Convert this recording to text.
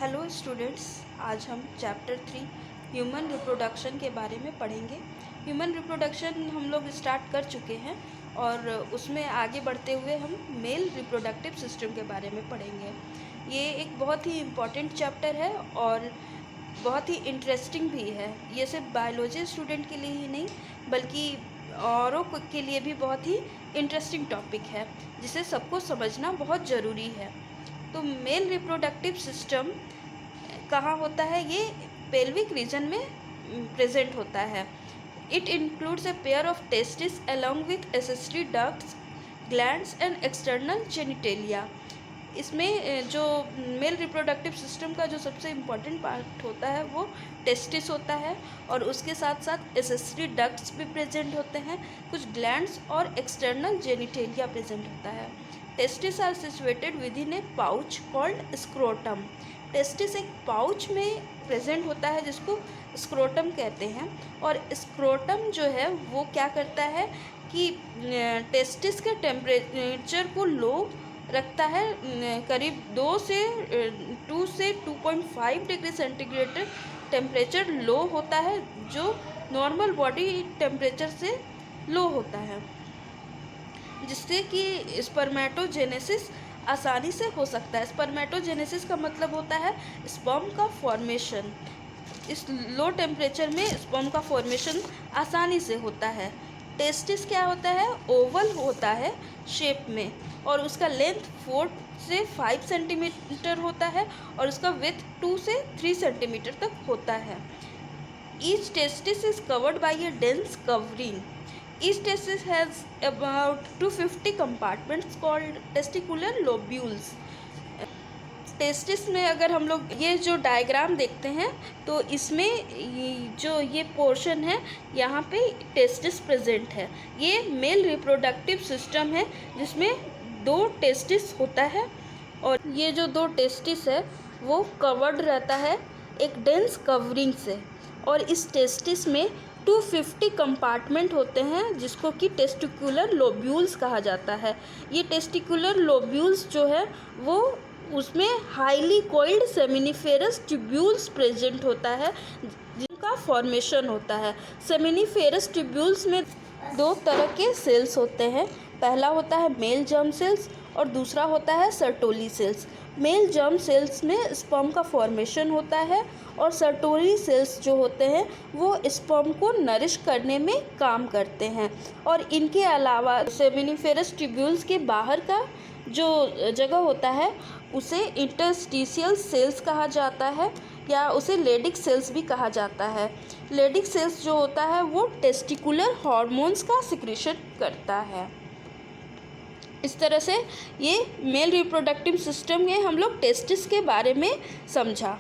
Hello students, आज हम chapter 3 human reproduction के बारे में पढ़ेंगे। ह्यूमन रिप्रोडक्शन हम लोग स्टार्ट कर चुके हैं और उसमें आगे बढ़ते हुए हम मेल रिप्रोडक्टिव सिस्टम के बारे में पढ़ेंगे। ये एक बहुत ही इम्पॉर्टेंट चैप्टर है और बहुत ही इंटरेस्टिंग भी है। ये सिर्फ बायोलॉजी स्टूडेंट के लिए ही नहीं बल्कि औरों के लिए भी बहुत ही इंटरेस्टिंग टॉपिक है, जिसे सबको समझना बहुत ज़रूरी है। तो मेल रिप्रोडक्टिव सिस्टम कहाँ होता है? ये पेल्विक रीजन में प्रेजेंट होता है। It includes a pair of testis along with accessory ducts, glands and external genitalia. इसमें जो मेल रिप्रोडक्टिव सिस्टम का जो सबसे इम्पॉर्टेंट पार्ट होता है वो टेस्टिस होता है और उसके साथ साथ एसेसरी डक्ट्स भी प्रेजेंट होते हैं, कुछ ग्लैंड्स और एक्सटर्नल जेनिटेलिया प्रेजेंट होता है। Testis are situated within a pouch called scrotum. Testis एक पाउच में प्रेजेंट होता है जिसको स्क्रोटम कहते हैं। और स्क्रोटम जो है वो क्या करता है कि टेस्टिस के टेम्परेचर को लो रखता है, करीब 2 से 2.5 डिग्री सेंटीग्रेड टेम्परेचर लो होता है, जो नॉर्मल बॉडी टेम्परेचर से लो होता है, जिससे कि स्पर्मेटोजेनेसिस आसानी से हो सकता है। स्पर्मेटोजेनेसिस का मतलब होता है स्पर्म का फॉर्मेशन। इस लो टेम्परेचर में स्पर्म का फॉर्मेशन आसानी से होता है। टेस्टिस क्या होता है? ओवल होता है शेप में और उसका लेंथ 4 से 5 सेंटीमीटर होता है और उसका विड्थ 2 से 3 सेंटीमीटर तक होता है। Each testis is covered by A dense covering. Each testis has about 250 compartments called testicular lobules. Testis में अगर हम लोग ये जो डायग्राम देखते हैं तो इसमें जो ये पोर्शन है यहाँ पे टेस्टिस प्रेजेंट है। ये मेल रिप्रोडक्टिव सिस्टम है जिसमें 2 टेस्टिस होता है और ये जो 2 टेस्टिस है वो कवर्ड रहता है एक डेंस कवरिंग से। और इस टेस्टिस में 250 कंपार्टमेंट होते हैं जिसको कि टेस्टिकुलर लोब्यूल्स कहा जाता है। ये टेस्टिकुलर लोब्यूल्स जो है वो उसमें highly coiled seminiferous tubules present होता है जिनका फॉर्मेशन होता है। सेमिनिफेरस ट्यूब्यूल्स में 2 तरह के सेल्स होते हैं। पहला होता है मेल जर्म सेल्स और दूसरा होता है Sertoli cells. Male germ cells में स्पर्म का फॉर्मेशन होता है और सर्टोली सेल्स जो होते हैं वो स्पर्म को नरिश करने में काम करते हैं। और इनके अलावा सेमिनिफेरस ट्यूब्यूल्स के बाहर का जो जगह होता है उसे इंटरस्टिशियल सेल्स कहा जाता है या उसे लेडिक सेल्स भी कहा जाता है। लेडिक सेल्स जो होता है वो टेस्टिकुलर हार्मोन्स का सिक्रेशन करता है। इस तरह से ये मेल रिप्रोडक्टिव सिस्टम में हम लोग टेस्टिस के बारे में समझा।